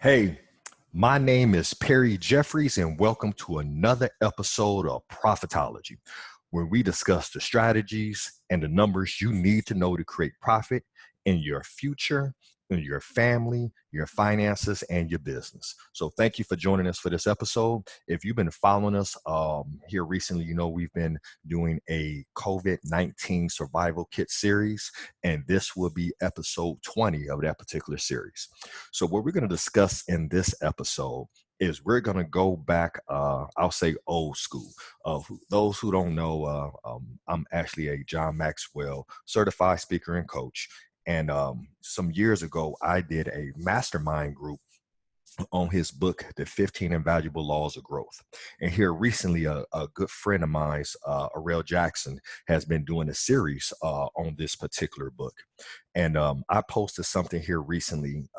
Hey, my name is Perry Jeffries, and welcome to another episode of Profitology, where we discuss the strategies and the numbers you need to know to create profit in your future, in your family, your finances, and your business. So thank you for joining us for this episode. If you've been following us here recently, you know we've been doing a COVID-19 survival kit series, and this will be episode 20 of that particular series. So what we're going to discuss in this episode is we're going to go back, I'll say old school. Those who don't know, I'm actually a John Maxwell certified speaker and coach. And some years ago, I did a mastermind group on his book, The 15 Invaluable Laws of Growth. And here recently, a good friend of mine, Arel Jackson, has been doing a series on this particular book. And I posted something here recently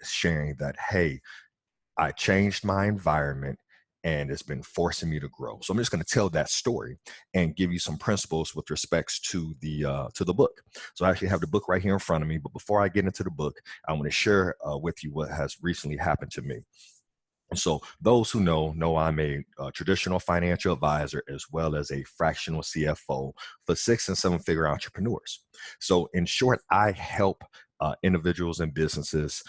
sharing that, hey, I changed my environment and it's been forcing me to grow. So I'm just going to tell that story and give you some principles with respects to the book. So I actually have the book right here in front of me. But before I get into the book, I want to share with you what has recently happened to me. So those who know I'm a traditional financial advisor as well as a fractional CFO for 6 and 7 figure entrepreneurs. So in short, I help individuals and businesses,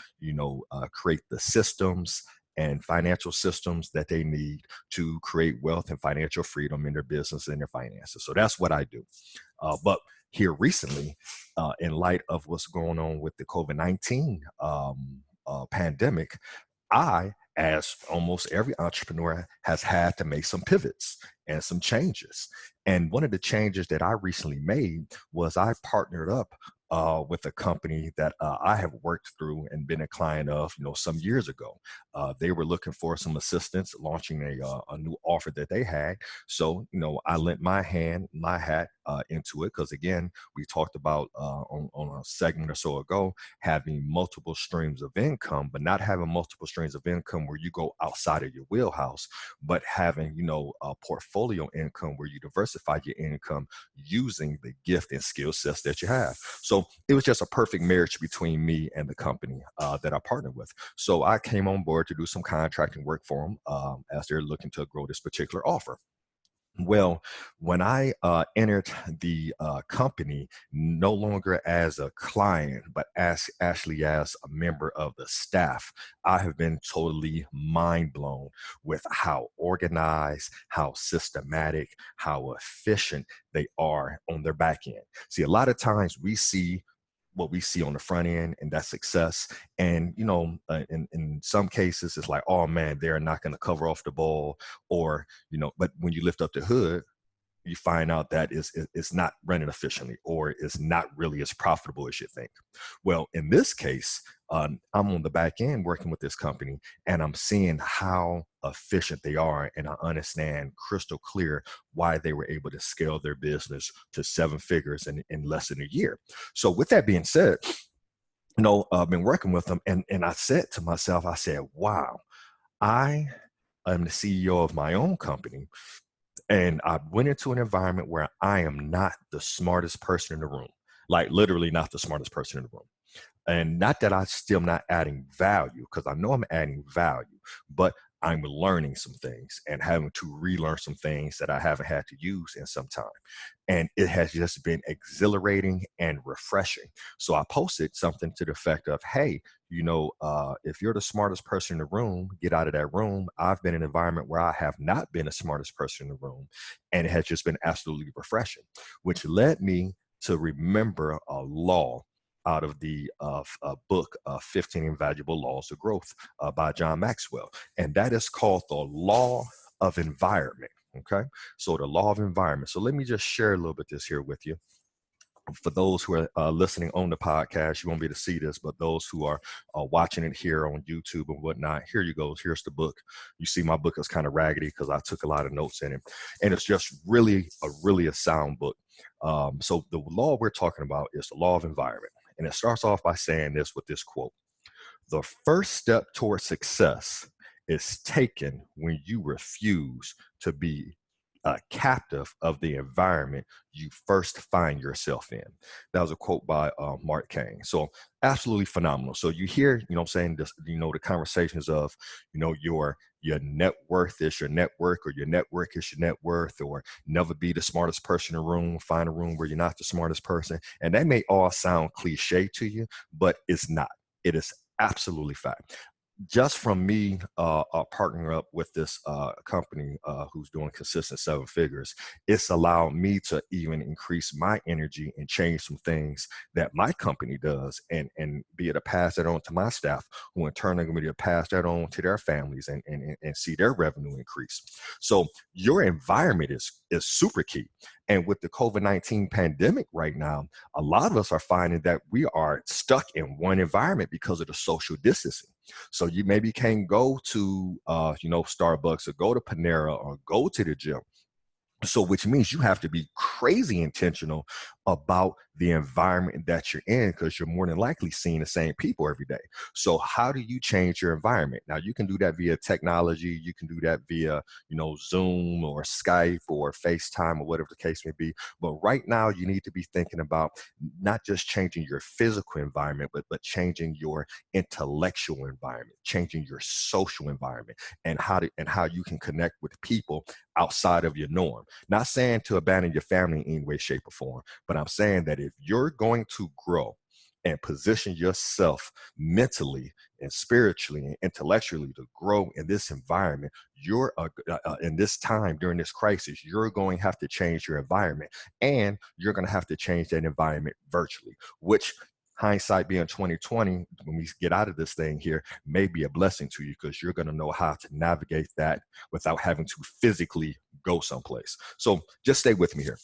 create the systems and financial systems that they need to create wealth and financial freedom in their business and their finances. So that's what I do. But here recently, in light of what's going on with the COVID-19 pandemic, I, as almost every entrepreneur, has had to make some pivots and some changes. And one of the changes that I recently made was I partnered up with a company that I have worked through and been a client of, some years ago. They were looking for some assistance launching a new offer that they had. So, I lent my hat into it because, again, we talked about on a segment or so ago, having multiple streams of income, but not having multiple streams of income where you go outside of your wheelhouse, but having, a portfolio income where you diversify your income using the gift and skill sets that you have. So it was just a perfect marriage between me and the company that I partnered with. So I came on board to do some contracting work for them as they're looking to grow this particular offer. Well, when I entered the company, no longer as a client, but actually as a member of the staff, I have been totally mind blown with how organized, how systematic, how efficient they are on their back end. See, a lot of times we see what we see on the front end, and that's success. And in some cases, it's like, oh man, they're not going to cover off the ball, or But when you lift up the hood, you find out that it's not running efficiently, or it's not really as profitable as you think. Well, in this case, I'm on the back end working with this company, and I'm seeing how efficient they are, and I understand crystal clear why they were able to scale their business to 7 figures in less than a year. So with that being said, I've been working with them, and I said to myself, I said, wow, I am the CEO of my own company, and I went into an environment where I am not the smartest person in the room, like literally not the smartest person in the room. And not that I still not adding value, because I know I'm adding value, but I'm learning some things and having to relearn some things that I haven't had to use in some time. And it has just been exhilarating and refreshing. So I posted something to the effect of, hey, if you're the smartest person in the room, get out of that room. I've been in an environment where I have not been the smartest person in the room, and it has just been absolutely refreshing, which led me to remember a law out of the book, 15 Invaluable Laws of Growth by John Maxwell. And that is called the law of environment. Okay. So the law of environment. So let me just share a little bit this here with you. For those who are listening on the podcast, you won't be able to see this, but those who are watching it here on YouTube and whatnot, here you go. Here's the book. You see my book is kind of raggedy because I took a lot of notes in it. And it's just really a sound book. So the law we're talking about is the law of environment. And it starts off by saying this with this quote: the first step towards success is taken when you refuse to be captive of the environment you first find yourself in. That was a quote by Mark Kane. So absolutely phenomenal. So you hear, what I'm saying, this, the conversations of, your net worth is your network, or your network is your net worth, or never be the smartest person in the room, find a room where you're not the smartest person. And that may all sound cliche to you, but it's not. It is absolutely fact. Just from me partnering up with this company who's doing consistent seven figures, it's allowed me to even increase my energy and change some things that my company does, and be able to pass that on to my staff, who in turn are going to be able to pass that on to their families, and see their revenue increase. So your environment is super key. And with the COVID-19 pandemic right now, a lot of us are finding that we are stuck in one environment because of the social distancing. So you maybe can't go to, Starbucks, or go to Panera, or go to the gym. So, which means you have to be crazy intentional about the environment that you're in, because you're more than likely seeing the same people every day. So how do you change your environment? Now, you can do that via technology. You can do that via, Zoom or Skype or FaceTime or whatever the case may be. But right now, you need to be thinking about not just changing your physical environment, but changing your intellectual environment, changing your social environment, and how you can connect with people outside of your norm. Not saying to abandon your family in any way, shape, or form, but I'm saying that if you're going to grow and position yourself mentally and spiritually and intellectually to grow in this environment, you're in this time during this crisis, you're going to have to change your environment, and you're going to have to change that environment virtually, which, hindsight being 2020, when we get out of this thing here, may be a blessing to you, because you're going to know how to navigate that without having to physically go someplace. So just stay with me here.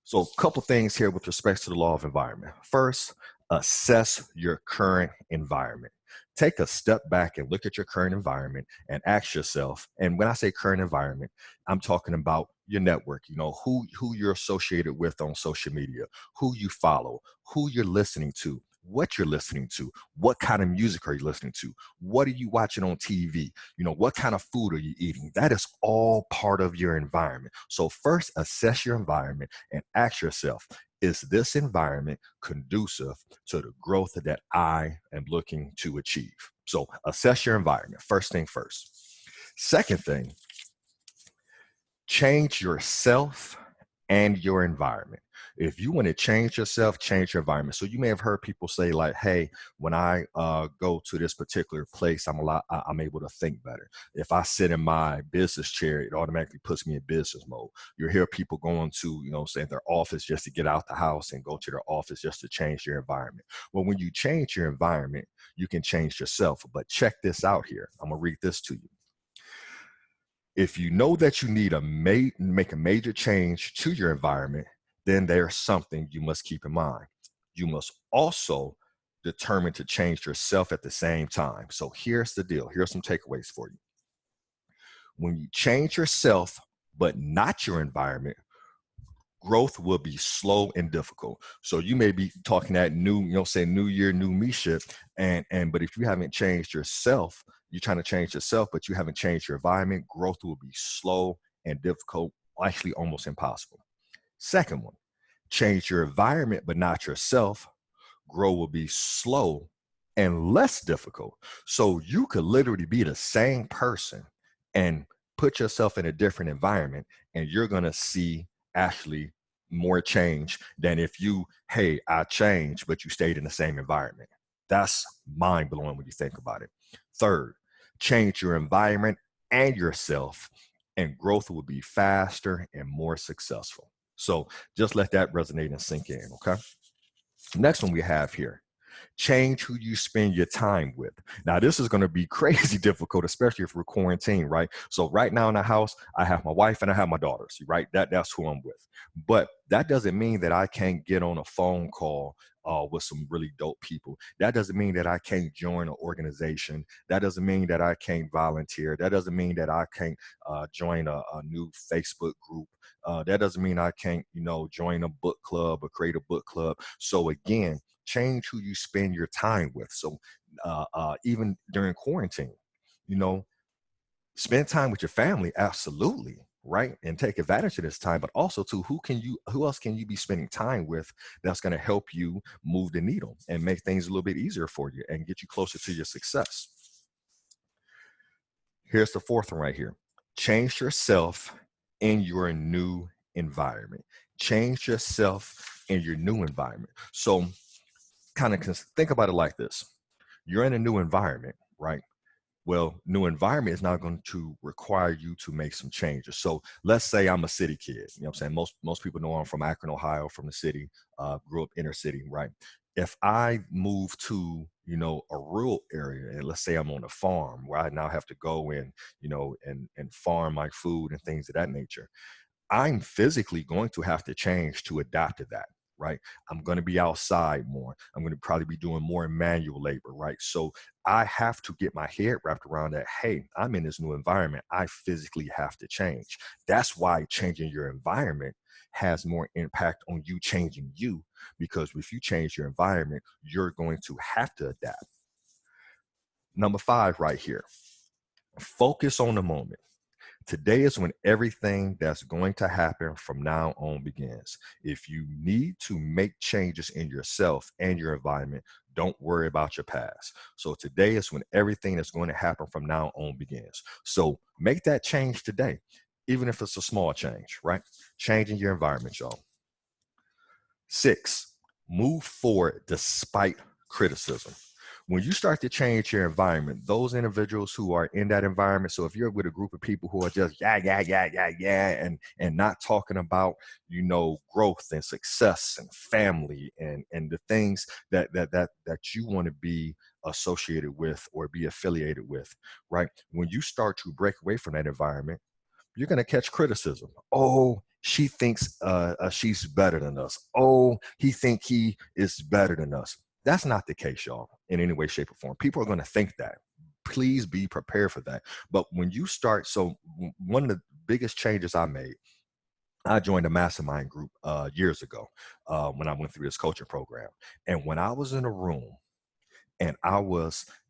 So a couple things here with respect to the law of environment. First, assess your current environment. Take a step back and look at your current environment and ask yourself, and when I say current environment, I'm talking about your network, who you're associated with on social media, who you follow, who you're listening to, what you're listening to, what kind of music are you listening to, what are you watching on TV, what kind of food are you eating. That is all part of your environment. So first, assess your environment and ask yourself, is this environment conducive to the growth that I am looking to achieve? So assess your environment, first thing first. Second thing, change yourself and your environment. If you want to change yourself, change your environment. So you may have heard people say, like, "Hey, when I go to this particular place, I'm able to think better. If I sit in my business chair, it automatically puts me in business mode." You hear people going to, say, their office just to get out the house and go to their office just to change their environment. Well, when you change your environment, you can change yourself. But check this out here. I'm gonna read this to you. If you know that you need make a major change to your environment, then there's something you must keep in mind. You must also determine to change yourself at the same time. So here's the deal. Here's some takeaways for you. When you change yourself, but not your environment, growth will be slow and difficult. So you may be talking that new, say new year, new me shit. But if you haven't changed yourself, you're trying to change yourself, but you haven't changed your environment, growth will be slow and difficult, actually almost impossible. Second one, change your environment, but not yourself. Growth will be slow and less difficult. So you could literally be the same person and put yourself in a different environment, and you're going to see actually more change than if you, hey, I changed, but you stayed in the same environment. That's mind blowing when you think about it. Third, change your environment and yourself, and growth will be faster and more successful. So just let that resonate and sink in, okay? Next one we have here, change who you spend your time with. Now, this is going to be crazy difficult, especially if we're quarantined, right? So right now in the house, I have my wife and I have my daughters, right? That's who I'm with. But that doesn't mean that I can't get on a phone call with some really dope people. That doesn't mean that I can't join an organization. That doesn't mean that I can't volunteer. That doesn't mean that I can't join a new Facebook group. That doesn't mean I can't, join a book club or create a book club. So again, change who you spend your time with. So even during quarantine, spend time with your family, absolutely, right? And take advantage of this time, but also to who else can you be spending time with that's going to help you move the needle and make things a little bit easier for you and get you closer to your success. Here's the fourth one right here. Change yourself in your new environment. Change yourself in your new environment. So kind of think about it like this. You're in a new environment, right? Well, new environment is not going to require you to make some changes. So let's say I'm a city kid. You know what I'm saying? Most people know I'm from Akron, Ohio, from the city, grew up inner city, right? If I move to, a rural area, and let's say I'm on a farm where I now have to go in, and farm my food and things of that nature, I'm physically going to have to change to adapt to that, right? I'm going to be outside more. I'm going to probably be doing more manual labor, right? So I have to get my head wrapped around that. Hey, I'm in this new environment. I physically have to change. That's why changing your environment has more impact on you changing you, because if you change your environment, you're going to have to adapt. Number 5 right here, focus on the moment. Today is when everything that's going to happen from now on begins. If you need to make changes in yourself and your environment, don't worry about your past. So today is when everything that's going to happen from now on begins. So make that change today, even if it's a small change, right? Changing your environment, y'all. 6, move forward despite criticism. When you start to change your environment, those individuals who are in that environment, so if you're with a group of people who are just yeah, and not talking about, growth and success and family and the things that you want to be associated with or be affiliated with, right? When you start to break away from that environment, you're going to catch criticism. Oh, she thinks she's better than us. Oh, he think he is better than us. That's not the case, y'all, in any way, shape, or form. People are going to think that. Please be prepared for that. But when you start, so one of the biggest changes I made, I joined a mastermind group years ago when I went through this coaching program. And when I was in a room and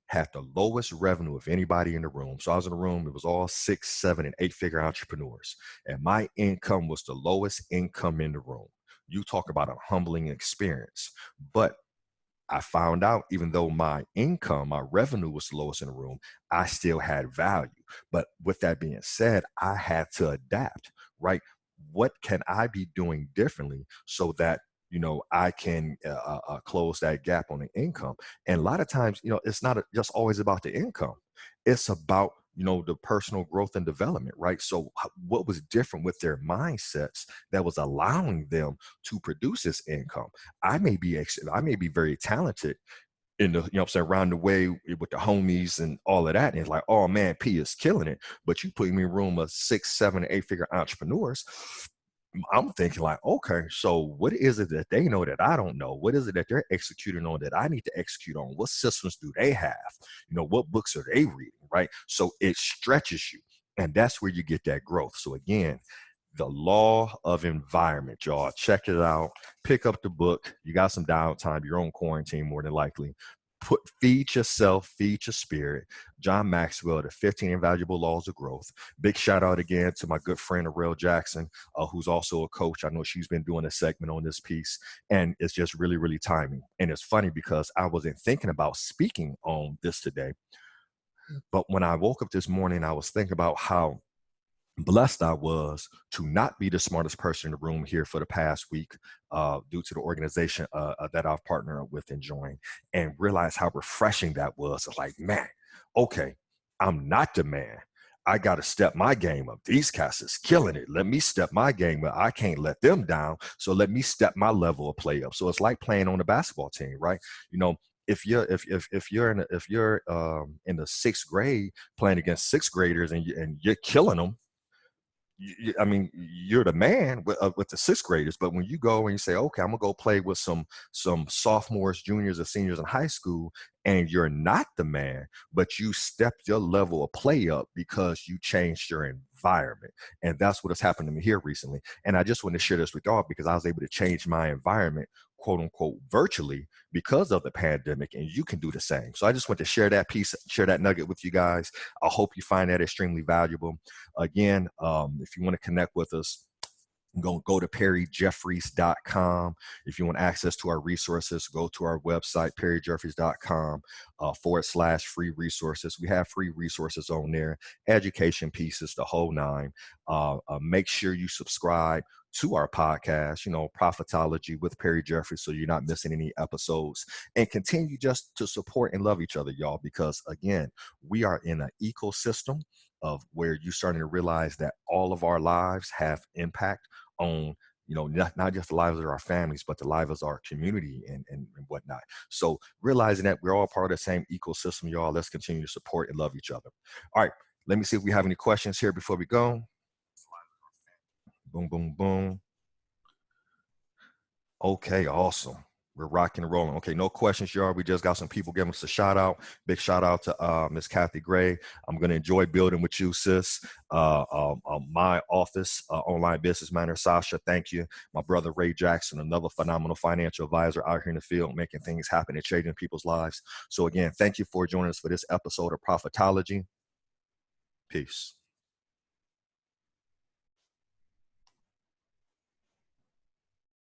had the lowest revenue of anybody in the room. So I was in a room, it was all 6, 7, and 8-figure entrepreneurs. And my income was the lowest income in the room. You talk about a humbling experience. But I found out, even though my income, my revenue was the lowest in the room, I still had value. But with that being said, I had to adapt, right? What can I be doing differently so that, I can close that gap on the income? And a lot of times, it's not just always about the income. It's about, the personal growth and development, right? So what was different with their mindsets that was allowing them to produce this income? I may be very talented in the, around the way with the homies and all of that. And it's like, oh man, P is killing it. But you put me in a room of 6, 7, 8-figure entrepreneurs. I'm thinking like, okay, so what is it that they know that I don't know? What is it that they're executing on that I need to execute on? What systems do they have? What books are they reading, right? So it stretches you. And that's where you get that growth. So again, the law of environment, y'all. Check it out. Pick up the book. You got some downtime. You're on quarantine more than likely. Feed yourself, feed your spirit. John Maxwell, the 15 Invaluable Laws of Growth. Big shout out again to my good friend, Arel Jackson, who's also a coach. I know she's been doing a segment on this piece, and it's just really, really timing. And it's funny because I wasn't thinking about speaking on this today, but when I woke up this morning, I was thinking about how blessed I was to not be the smartest person in the room here for the past week due to the organization that I've partnered up with and joined, and realize how refreshing that was. It's like, man, okay, I'm not the man. I got to step my game up. These cats is killing it. Let me step my game up. I can't let them down. So let me step my level of play up. So it's like playing on a basketball team, right? If you're in the 6th grade playing against 6th graders and you're killing them, I mean, you're the man with the 6th graders, but when you go and you say, okay, I'm gonna go play with some sophomores, juniors, or seniors in high school, and you're not the man, but you stepped your level of play up because you changed your environment. And that's what has happened to me here recently. And I just want to share this with y'all because I was able to change my environment quote unquote virtually because of the pandemic, and you can do the same. So I just want to share that piece, share that nugget with you guys. I hope you find that extremely valuable. Again, if you want to connect with us, go to perryjeffries.com. If you want access to our resources, go to our website, perryjeffries.com /free resources. We have free resources on there, education pieces, the whole nine. Make sure you subscribe to our podcast, Profitology with Perry Jeffries, so you're not missing any episodes, and continue just to support and love each other, y'all, because again, we are in an ecosystem of where you're starting to realize that all of our lives have impact on not just the lives of our families, but the lives of our community and whatnot. So realizing that we're all part of the same ecosystem, y'all, let's continue to support and love each other. All right, let me see if we have any questions here before we go. Boom, boom, boom. Okay, awesome. We're rocking and rolling. Okay, no questions, y'all. We just got some people giving us a shout out. Big shout out to Miss Kathy Gray. I'm going to enjoy building with you, sis. My office, online business manager, Sasha, thank you. My brother, Ray Jackson, another phenomenal financial advisor out here in the field, making things happen and changing people's lives. So again, thank you for joining us for this episode of Profitology. Peace.